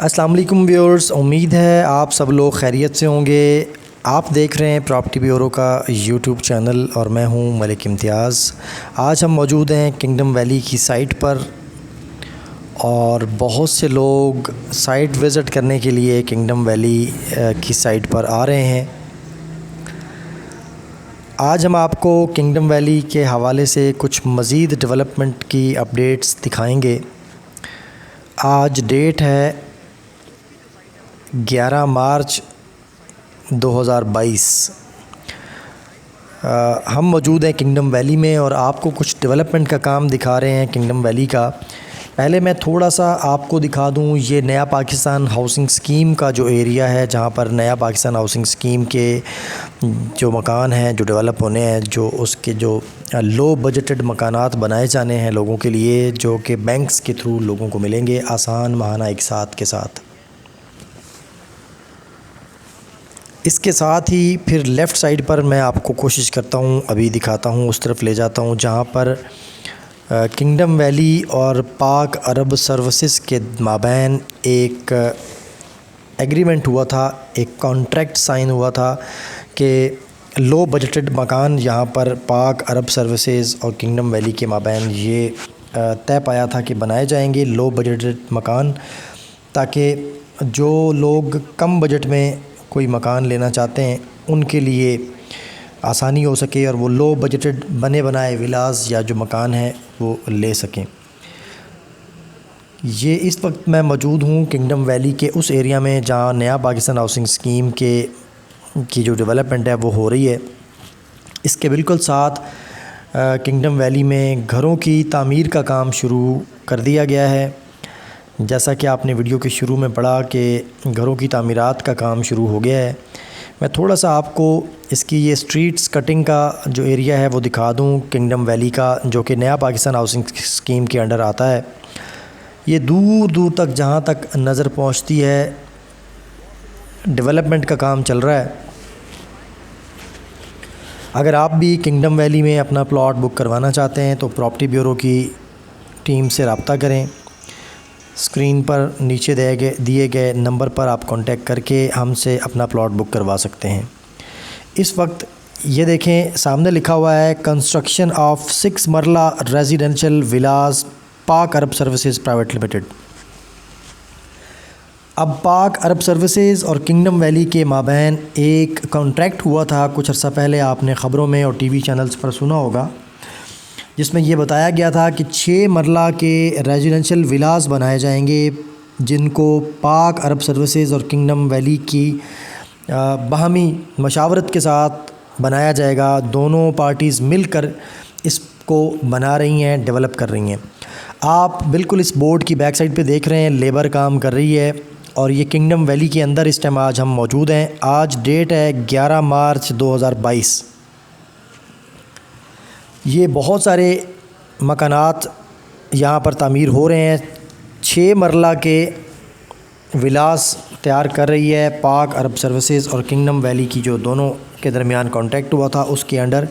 السلام علیکم ویورز، امید ہے آپ سب لوگ خیریت سے ہوں گے۔ آپ دیکھ رہے ہیں پراپرٹی بیورو کا یوٹیوب چینل اور میں ہوں ملک امتیاز۔ آج ہم موجود ہیں کنگڈم ویلی کی سائٹ پر اور بہت سے لوگ سائٹ وزٹ کرنے کے لیے کنگڈم ویلی کی سائٹ پر آ رہے ہیں۔ آج ہم آپ کو کنگڈم ویلی کے حوالے سے کچھ مزید ڈیولپمنٹ کی اپڈیٹس دکھائیں گے۔ آج ڈیٹ ہے 11 مارچ 2022۔ ہم موجود ہیں کنگڈم ویلی میں اور آپ کو کچھ ڈیولپمنٹ کا کام دکھا رہے ہیں کنگڈم ویلی کا۔ پہلے میں تھوڑا سا آپ کو دکھا دوں، یہ نیا پاکستان ہاؤسنگ اسکیم کا جو ایریا ہے، جہاں پر نیا پاکستان ہاؤسنگ اسکیم کے جو مکان ہیں جو ڈیولپ ہونے ہیں، جو اس کے جو لو بجٹڈ مکانات بنائے جانے ہیں لوگوں کے لیے، جو کہ بینکس کے تھرو لوگوں کو ملیں گے آسان ماہانہ اقساط کے ساتھ۔ اس کے ساتھ ہی پھر لیفٹ سائڈ پر میں آپ کو کوشش کرتا ہوں، ابھی دکھاتا ہوں، اس طرف لے جاتا ہوں جہاں پر کنگڈم ویلی اور پاک عرب سروسز کے مابین ایک ایگریمنٹ ہوا تھا، ایک کانٹریکٹ سائن ہوا تھا کہ لو بجٹڈ مکان یہاں پر پاک عرب سروسز اور کنگڈم ویلی کے مابین یہ طے پایا تھا کہ بنائے جائیں گے لو بجٹڈ مکان، تاکہ جو لوگ کم بجٹ میں کوئی مکان لینا چاہتے ہیں ان کے لیے آسانی ہو سکے اور وہ لو بجٹڈ بنے بنائے ولاز یا جو مکان ہیں وہ لے سکیں۔ یہ اس وقت میں موجود ہوں کنگڈم ویلی کے اس ایریا میں جہاں نیا پاکستان ہاؤسنگ اسکیم کی جو ڈیولپمنٹ ہے وہ ہو رہی ہے۔ اس کے بالکل ساتھ کنگڈم ویلی میں گھروں کی تعمیر کا کام شروع کر دیا گیا ہے۔ جیسا کہ آپ نے ویڈیو کے شروع میں پڑھا کہ گھروں کی تعمیرات کا کام شروع ہو گیا ہے۔ میں تھوڑا سا آپ کو اس کی یہ سٹریٹس کٹنگ کا جو ایریا ہے وہ دکھا دوں کنگڈم ویلی کا، جو کہ نیا پاکستان ہاؤسنگ اسکیم کے انڈر آتا ہے۔ یہ دور دور تک جہاں تک نظر پہنچتی ہے ڈیولپمنٹ کا کام چل رہا ہے۔ اگر آپ بھی کنگڈم ویلی میں اپنا پلاٹ بک کروانا چاہتے ہیں تو پراپرٹی بیورو کی ٹیم سے رابطہ کریں۔ اسکرین پر نیچے دیے گئے نمبر پر آپ کانٹیکٹ کر کے ہم سے اپنا پلاٹ بک کروا سکتے ہیں۔ اس وقت یہ دیکھیں سامنے لکھا ہوا ہے construction of 6 marla residential villas پاک عرب سروسز پرائیویٹ لمیٹڈ۔ اب پاک عرب سروسز اور کنگڈم ویلی کے مابین ایک کانٹریکٹ ہوا تھا کچھ عرصہ پہلے، آپ نے خبروں میں اور ٹی وی چینلز پر سنا ہوگا، جس میں یہ بتایا گیا تھا کہ 6 مرلہ کے ریزیڈنشل ولاز بنائے جائیں گے جن کو پاک عرب سروسز اور کنگڈم ویلی کی باہمی مشاورت کے ساتھ بنایا جائے گا۔ دونوں پارٹیز مل کر اس کو بنا رہی ہیں، ڈیولپ کر رہی ہیں۔ آپ بالکل اس بورڈ کی بیک سائڈ پہ دیکھ رہے ہیں لیبر کام کر رہی ہے، اور یہ کنگڈم ویلی کے اندر اس ٹائم آج ہم موجود ہیں۔ آج ڈیٹ ہے 11 مارچ 2022۔ یہ بہت سارے مکانات یہاں پر تعمیر ہو رہے ہیں۔ 6 مرلہ کے ولاز تیار کر رہی ہے پاک عرب سروسز اور کنگڈم ویلی کی، جو دونوں کے درمیان کانٹیکٹ ہوا تھا اس کے انڈر۔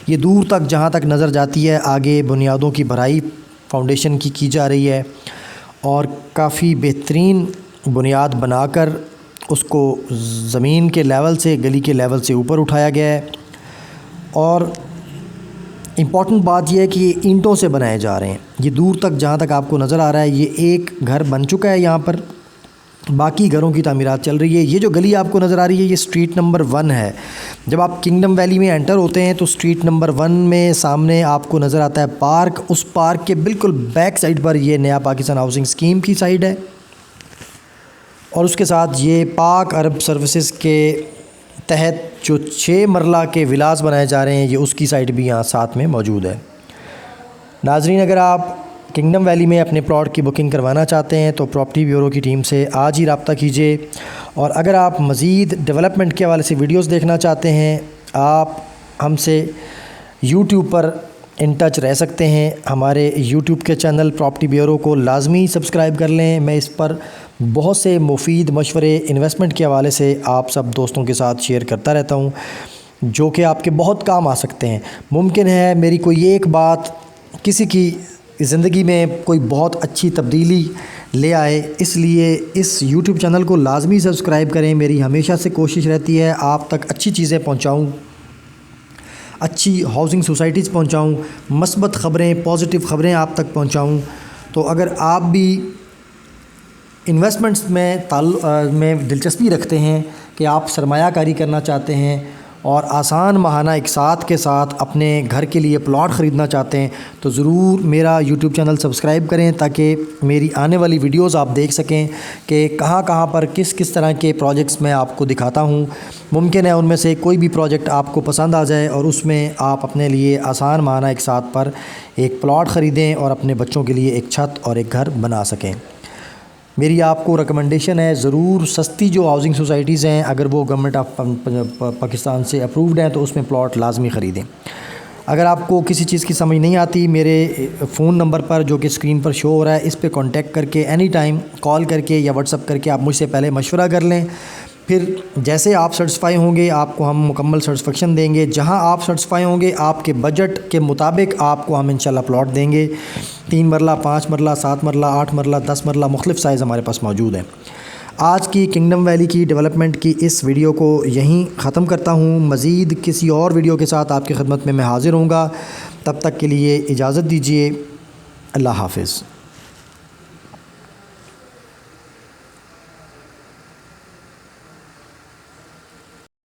یہ دور تک جہاں تک نظر جاتی ہے آگے بنیادوں کی بھرائی فاؤنڈیشن کی جا رہی ہے، اور کافی بہترین بنیاد بنا کر اس کو زمین کے لیول سے، گلی کے لیول سے اوپر اٹھایا گیا ہے۔ اور امپورٹنٹ بات یہ ہے کہ یہ اینٹوں سے بنائے جا رہے ہیں۔ یہ دور تک جہاں تک آپ کو نظر آ رہا ہے یہ ایک گھر بن چکا ہے، یہاں پر باقی گھروں کی تعمیرات چل رہی ہے۔ یہ جو گلی آپ کو نظر آ رہی ہے یہ اسٹریٹ نمبر 1 ہے۔ جب آپ کنگڈم ویلی میں انٹر ہوتے ہیں تو اسٹریٹ نمبر 1 میں سامنے آپ کو نظر آتا ہے پارک۔ اس پارک کے بالکل بیک سائڈ پر یہ نیا پاکستان ہاؤسنگ اسکیم کی سائڈ ہے، اور اس کے ساتھ یہ پاک عرب سروسز کے تحت جو 6 مرلہ کے ولاز بنائے جا رہے ہیں یہ اس کی سائٹ بھی یہاں ساتھ میں موجود ہے۔ ناظرین، اگر آپ کنگڈم ویلی میں اپنے پلاٹ کی بکنگ کروانا چاہتے ہیں تو پراپرٹی بیورو کی ٹیم سے آج ہی رابطہ کیجیے، اور اگر آپ مزید ڈیولپمنٹ کے حوالے سے ویڈیوز دیکھنا چاہتے ہیں آپ ہم سے یوٹیوب پر ان ٹچ رہ سکتے ہیں۔ ہمارے یوٹیوب کے چینل پراپرٹی بیورو کو لازمی سبسکرائب کر لیں۔ میں اس پر بہت سے مفید مشورے انویسٹمنٹ کے حوالے سے آپ سب دوستوں کے ساتھ شیئر کرتا رہتا ہوں، جو کہ آپ کے بہت کام آ سکتے ہیں۔ ممکن ہے میری کوئی ایک بات کسی کی زندگی میں کوئی بہت اچھی تبدیلی لے آئے، اس لیے اس یوٹیوب چینل کو لازمی سبسکرائب کریں۔ میری ہمیشہ سے کوشش رہتی ہے آپ تک اچھی چیزیں پہنچاؤں، اچھی ہاؤسنگ سوسائٹیز پہنچاؤں، مثبت خبریں، پازیٹیو خبریں آپ تک پہنچاؤں۔ تو اگر آپ بھی انویسٹمنٹس میں دلچسپی رکھتے ہیں کہ آپ سرمایہ کاری کرنا چاہتے ہیں اور آسان ماہانہ اقساط کے ساتھ اپنے گھر کے لیے پلاٹ خریدنا چاہتے ہیں، تو ضرور میرا یوٹیوب چینل سبسکرائب کریں تاکہ میری آنے والی ویڈیوز آپ دیکھ سکیں کہ کہاں کہاں پر کس کس طرح کے پروجیکٹس میں آپ کو دکھاتا ہوں۔ ممکن ہے ان میں سے کوئی بھی پروجیکٹ آپ کو پسند آ جائے اور اس میں آپ اپنے لیے آسان ماہانہ اقساط پر ایک پلاٹ خریدیں اور اپنے بچوں کے لیے ایک چھت اور ایک گھر بنا سکیں۔ میری آپ کو ریکمنڈیشن ہے، ضرور سستی جو ہاؤسنگ سوسائٹیز ہیں اگر وہ گورنمنٹ آف پاکستان سے اپرووڈ ہیں تو اس میں پلاٹ لازمی خریدیں۔ اگر آپ کو کسی چیز کی سمجھ نہیں آتی، میرے فون نمبر پر جو کہ اسکرین پر شو ہو رہا ہے اس پہ کانٹیکٹ کر کے اینی ٹائم کال کر کے یا واٹس ایپ کر کے آپ مجھ سے پہلے مشورہ کر لیں، پھر جیسے آپ سیٹسفائی ہوں گے آپ کو ہم مکمل سیٹسفیکشن دیں گے۔ جہاں آپ سیٹسفائی ہوں گے آپ کے بجٹ کے مطابق آپ کو ہم انشاءاللہ پلاٹ دیں گے۔ 3 مرلہ، 5 مرلہ، 7 مرلہ، 8 مرلہ، 10 مرلہ مختلف سائز ہمارے پاس موجود ہیں۔ آج کی کنگڈم ویلی کی ڈیولپمنٹ کی اس ویڈیو کو یہیں ختم کرتا ہوں۔ مزید کسی اور ویڈیو کے ساتھ آپ کی خدمت میں حاضر ہوں گا، تب تک کے لیے اجازت دیجیے۔ اللہ حافظ۔